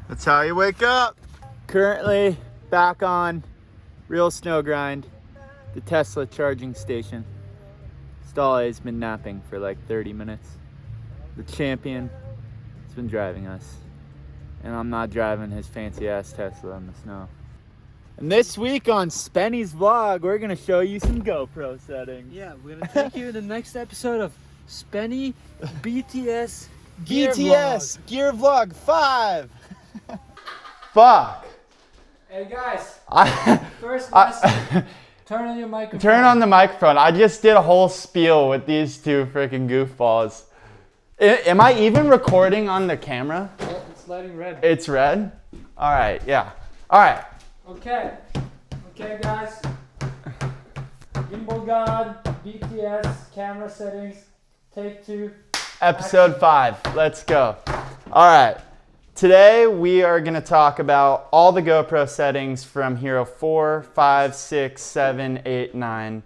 That's how you wake up. Currently back on real snow grind, the Tesla charging station. StaleLIFE has been napping for like 30 minutes. The champion has been driving us. And I'm not driving his fancy ass Tesla in the snow. And this week on Spenny's vlog, we're gonna show you some GoPro settings. Yeah, we're gonna take you to the next episode of Spenny BTS Gear BTS Vlog. Gear Vlog 5. Fuck. Hey guys, I first lesson. Turn on your microphone. Turn on the microphone. I just did a whole spiel with these two freaking goofballs. Am I even recording on the camera? Yeah, it's lighting red. It's red? All right, yeah. All right. Okay. Okay, guys. GimbalGod, BTS, camera settings, take 2. Episode 5. Let's go. All right. Today we are going to talk about all the GoPro settings from Hero 4, 5, 6, 7, 8, 9.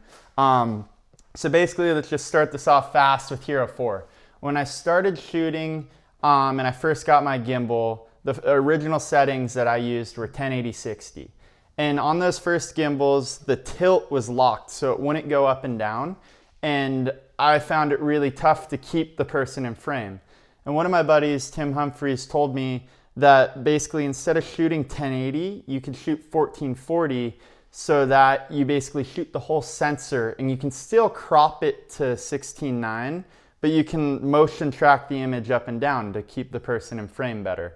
So basically, let's just start this off fast with Hero 4. When I started shooting and I first got my gimbal, the original settings that I used were 1080-60. And on those first gimbals, the tilt was locked, so it wouldn't go up and down. And I found it really tough to keep the person in frame. And one of my buddies, Tim Humphreys, told me that basically instead of shooting 1080, you can shoot 1440 so that you basically shoot the whole sensor and you can still crop it to 16:9, but you can motion track the image up and down to keep the person in frame better.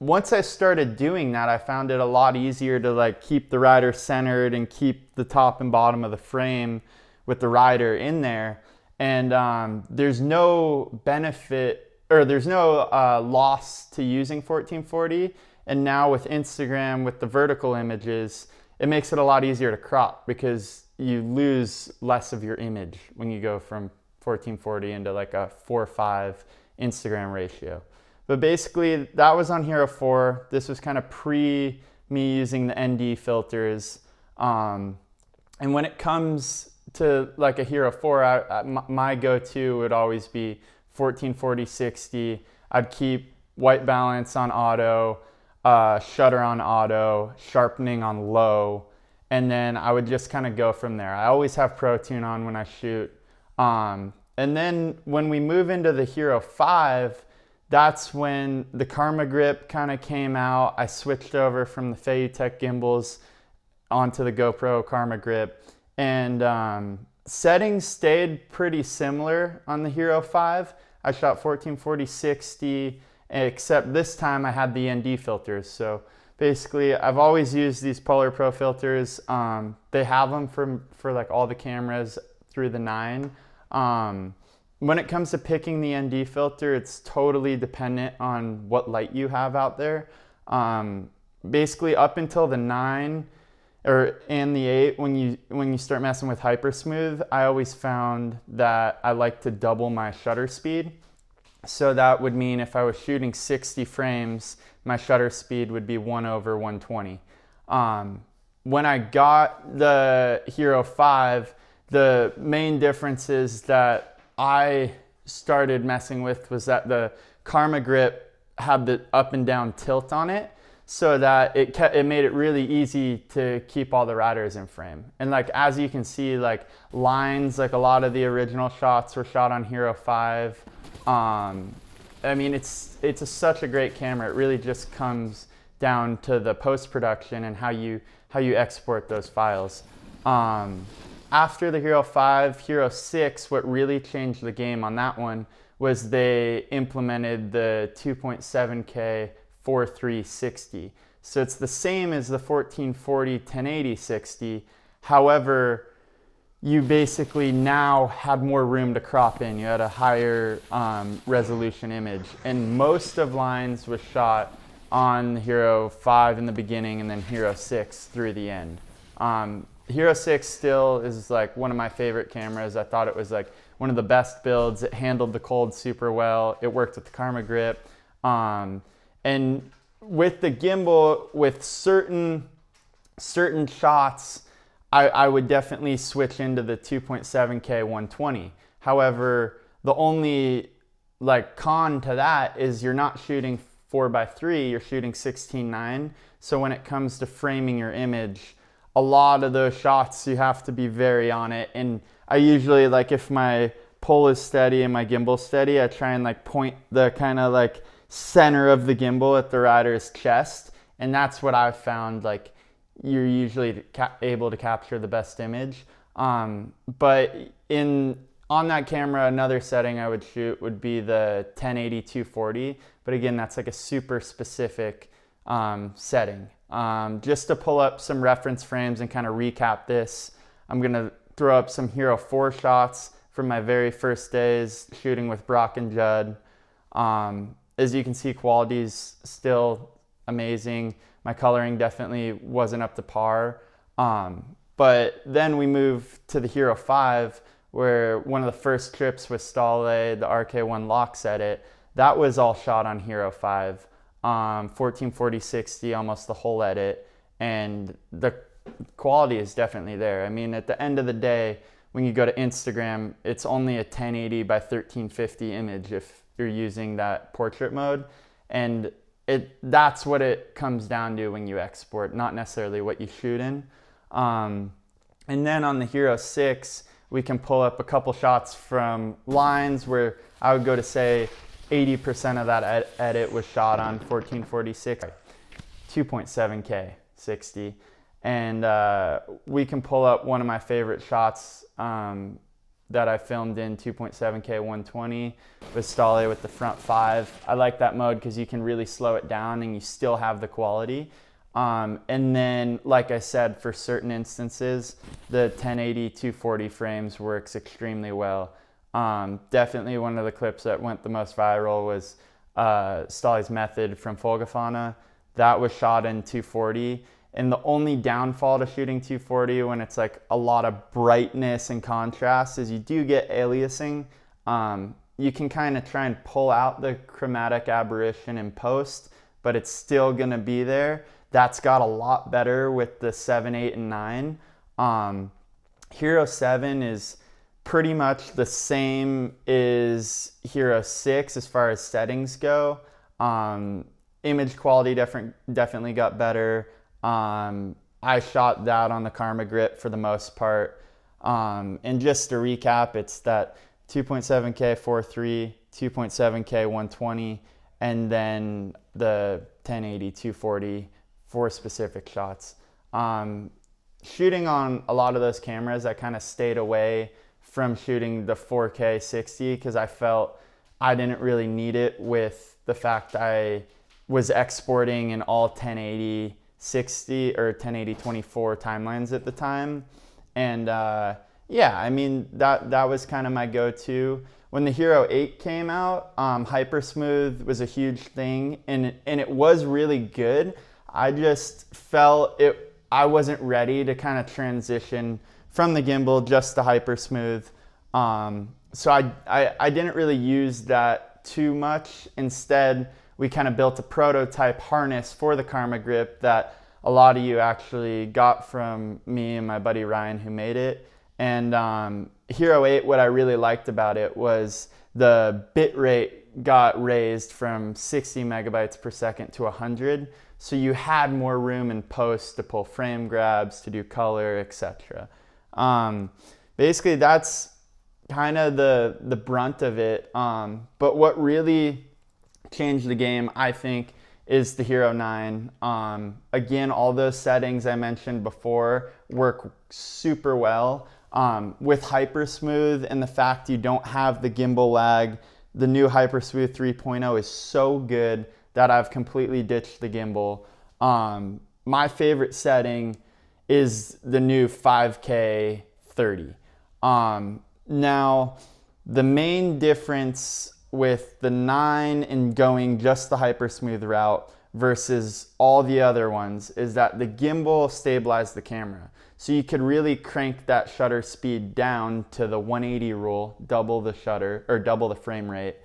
Once I started doing that, I found it a lot easier to like keep the rider centered and keep the top and bottom of the frame with the rider in there. And there's no benefit, or there's no loss to using 1440. And now with Instagram, with the vertical images, it makes it a lot easier to crop because you lose less of your image when you go from 1440 into like a 4:5 Instagram ratio. But basically that was on Hero 4. This was kind of pre me using the ND filters. And when it comes to like a Hero 4, my go-to would always be 1440-60. I'd keep white balance on auto, shutter on auto, sharpening on low, and then I would just kind of go from there. I always have Pro Tune on when I shoot. And then when we move into the Hero 5, that's when the Karma Grip kind of came out. I switched over from the Feiyutech gimbals onto the GoPro Karma Grip. And settings stayed pretty similar on the Hero 5. I shot 1440-60, except this time I had the ND filters. So basically, I've always used these Polar Pro filters. They have them for like all the cameras through the 9. When it comes to picking the ND filter, it's totally dependent on what light you have out there. Basically, up until the 9 and the 8, when you start messing with Hypersmooth, I always found that I like to double my shutter speed. So that would mean if I was shooting 60 frames, my shutter speed would be 1/120. When I got the Hero 5, the main differences that I started messing with was that the Karma Grip had the up and down tilt on it, so that it made it really easy to keep all the riders in frame. And like as you can see, like lines, like a lot of the original shots were shot on Hero 5. I mean, it's such a great camera. It really just comes down to the post-production and how you export those files. After the Hero 5, Hero 6, what really changed the game on that one was they implemented the 2.7K 4:360. So it's the same as the 1440 1080-60. However, you basically now had more room to crop in. You had a higher resolution image. And most of lines was shot on Hero 5 in the beginning and then Hero 6 through the end. Hero 6 still is like one of my favorite cameras. I thought it was like one of the best builds. It handled the cold super well. It worked with the Karma Grip. And with the gimbal, with certain shots, I would definitely switch into the 2.7K 120. However, the only like con to that is you're not shooting 4x3, you're shooting 16:9. So when it comes to framing your image, a lot of those shots you have to be very on it. And I usually, like, if my pull is steady and my gimbal steady, I try and like point the kind of like center of the gimbal at the rider's chest, and that's what I've found, like, you're usually able to capture the best image. But on that camera, another setting I would shoot would be the 1080-240, but again, that's like a super specific setting. Just to pull up some reference frames and kind of recap this, I'm gonna throw up some Hero 4 shots from my very first days shooting with Brock and Judd. As you can see, quality's still amazing. My coloring definitely wasn't up to par. But then we moved to the Hero 5, where one of the first trips with StaleLIFE, the RK1 Locks edit, that was all shot on Hero 5. 1440-60, almost the whole edit. And the quality is definitely there. I mean, at the end of the day, when you go to Instagram, it's only a 1080 by 1350 image if you're using that portrait mode. And that's what it comes down to when you export, not necessarily what you shoot in. And then on the Hero 6, we can pull up a couple shots from lines where I would go to say 80% of that edit was shot on 1440-60, 2.7K 60. And we can pull up one of my favorite shots that I filmed in 2.7K 120 with StaleLIFE with the front 5. I like that mode because you can really slow it down and you still have the quality. And then, like I said, for certain instances, the 1080-240 frames works extremely well. Definitely one of the clips that went the most viral was StaleLIFE's Method from Folgefana. That was shot in 240. And the only downfall to shooting 240 when it's like a lot of brightness and contrast is you do get aliasing. You can kind of try and pull out the chromatic aberration in post, but it's still gonna be there. That's got a lot better with the 7, 8, and 9. Hero 7 is pretty much the same as Hero 6 as far as settings go. Image quality definitely got better. I shot that on the Karma Grip for the most part. And just to recap, it's that 2.7K 4.3, 2.7K 120, and then the 1080 240 for specific shots. Shooting on a lot of those cameras, I kind of stayed away from shooting the 4K 60 because I felt I didn't really need it with the fact I was exporting in all 1080 60 or 1080 24 timelines at the time. And yeah, I mean, that was kind of my go-to. When the Hero 8 came out, Hypersmooth was a huge thing, and it was really good. I just felt I wasn't ready to kind of transition from the gimbal just to Hypersmooth. So I didn't really use that too much. Instead, we kind of built a prototype harness for the Karma Grip that a lot of you actually got from me and my buddy Ryan who made it. And Hero 8, what I really liked about it was the bit rate got raised from 60 megabytes per second to 100. So you had more room in post to pull frame grabs, to do color, etc. Basically, that's kind of the brunt of it. But what really changed the game, I think, is the Hero 9. Again, all those settings I mentioned before work super well. With Hypersmooth and the fact you don't have the gimbal lag, the new Hypersmooth 3.0 is so good that I've completely ditched the gimbal. My favorite setting is the new 5K 30. Now, the main difference with the 9 and going just the Hypersmooth route versus all the other ones is that the gimbal stabilized the camera. So you could really crank that shutter speed down to the 180 rule, double the shutter or double the frame rate.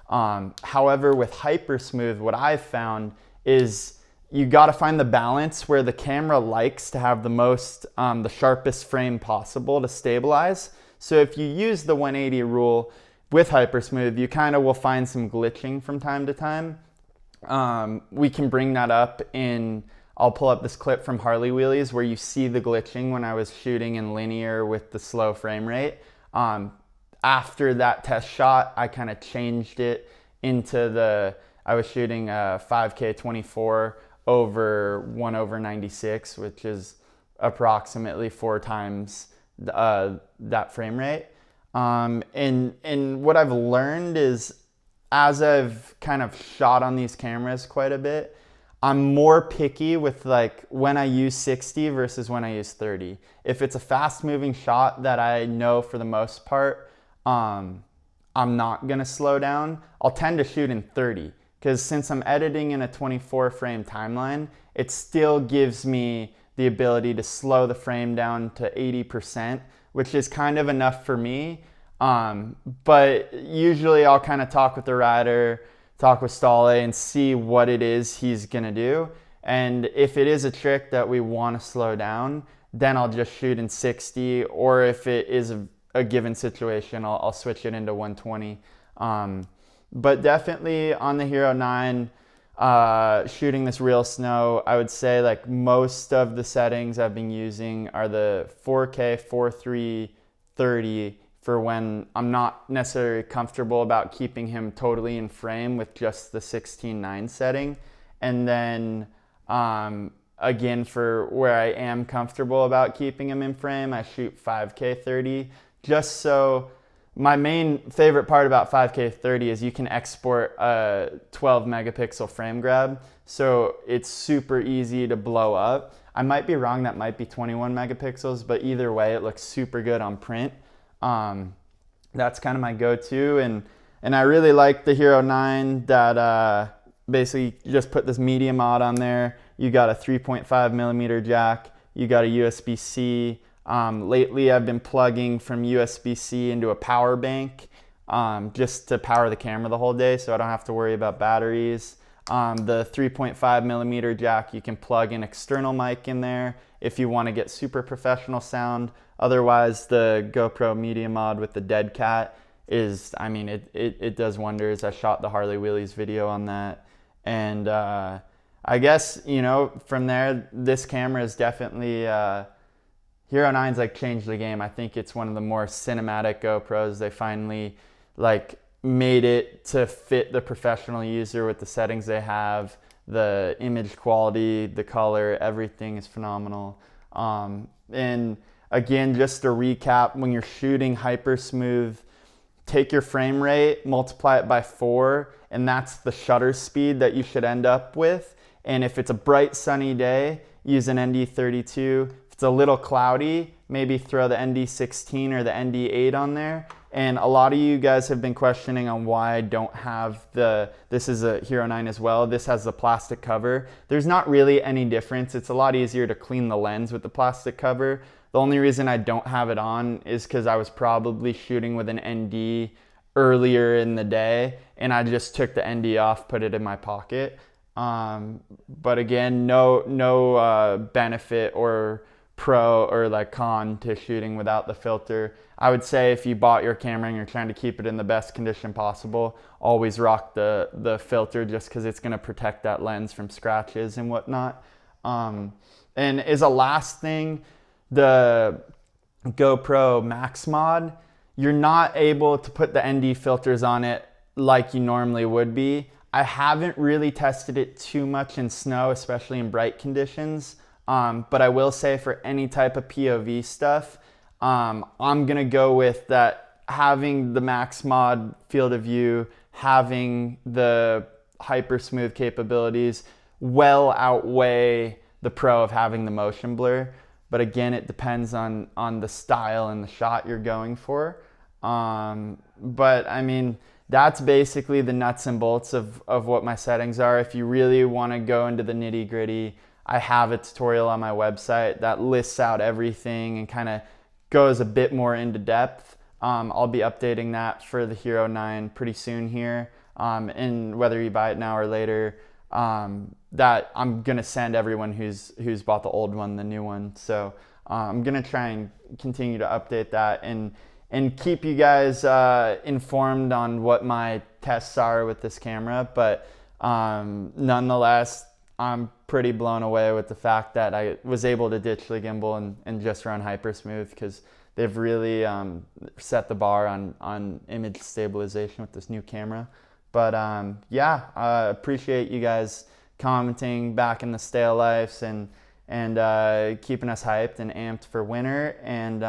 However, with Hypersmooth, what I've found is you got to find the balance where the camera likes to have the most, the sharpest frame possible to stabilize. So if you use the 180 rule with Hypersmooth, you kind of will find some glitching from time to time. we can bring that up in, I'll pull up this clip from Harley Wheelies where you see the glitching when I was shooting in linear with the slow frame rate. After that test shot, I kind of changed it into I was shooting a 5K 24 over 1/96, which is approximately 4 times that frame rate. And what I've learned is, as I've kind of shot on these cameras quite a bit, I'm more picky with like when I use 60 versus when I use 30. If it's a fast moving shot that I know for the most part, I'm not gonna slow down, I'll tend to shoot in 30. Because since I'm editing in a 24 frame timeline, it still gives me the ability to slow the frame down to 80%, which is kind of enough for me. But usually I'll kind of talk with the rider, talk with StaleLIFE, and see what it is he's gonna do. And if it is a trick that we want to slow down, then I'll just shoot in 60. Or if it is a given situation, I'll switch it into 120. But definitely on the Hero 9, shooting this real snow, I would say like most of the settings I've been using are the 4K 4:3 30 for when I'm not necessarily comfortable about keeping him totally in frame with just the 16:9 setting. And then again, for where I am comfortable about keeping him in frame, I shoot 5K 30, just so. My main favorite part about 5K 30 is you can export a 12 megapixel frame grab, so it's super easy to blow up. I might be wrong, that might be 21 megapixels, but either way it looks super good on print. That's kind of my go-to, and I really like the Hero 9 that basically you just put this media mod on there. You got a 3.5 millimeter jack, you got a USB-C. Lately I've been plugging from USB-C into a power bank just to power the camera the whole day, so I don't have to worry about batteries. The 3.5 millimeter jack, you can plug an external mic in there if you want to get super professional sound. Otherwise, the GoPro media mod with the dead cat is, I mean, it does wonders. I shot the Harley Wheelies video on that, and I guess, you know, from there, this camera is definitely Hero 9's like changed the game. I think it's one of the more cinematic GoPros. They finally like made it to fit the professional user with the settings they have. The image quality, the color, everything is phenomenal. And again, just to recap, when you're shooting Hypersmooth, take your frame rate, multiply it by 4, and that's the shutter speed that you should end up with. And if it's a bright sunny day, use an ND32. If it's a little cloudy, maybe throw the ND16 or the ND8 on there. And a lot of you guys have been questioning on why I don't have this is a Hero 9 as well. This has the plastic cover. There's not really any difference. It's a lot easier to clean the lens with the plastic cover. The only reason I don't have it on is because I was probably shooting with an ND earlier in the day, and I just took the ND off, put it in my pocket. But again, no benefit or pro or like con to shooting without the filter. I would say if you bought your camera and you're trying to keep it in the best condition possible, always rock the filter, just because it's going to protect that lens from scratches and whatnot. And as a last thing, the GoPro Max mod, you're not able to put the ND filters on it like you normally would be. I haven't really tested it too much in snow, especially in bright conditions. But I will say for any type of POV stuff, I'm gonna go with that. Having the Max Mod field of view, having the Hypersmooth capabilities well outweigh the pro of having the motion blur. But again, it depends on the style and the shot you're going for. But I mean, that's basically the nuts and bolts of what my settings are. If you really want to go into the nitty gritty, I have a tutorial on my website that lists out everything and kind of goes a bit more into depth. I'll be updating that for the Hero 9 pretty soon here. And whether you buy it now or later, that I'm gonna send everyone who's bought the old one the new one. So I'm gonna try and continue to update that and keep you guys informed on what my tests are with this camera. But Nonetheless, I'm pretty blown away with the fact that I was able to ditch the gimbal and just run Hypersmooth, because they've really set the bar on image stabilization with this new camera. But yeah, I appreciate you guys commenting back in the StaleLIFEs and keeping us hyped and amped for winter. And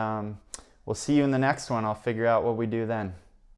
we'll see you in the next one. I'll figure out what we do then.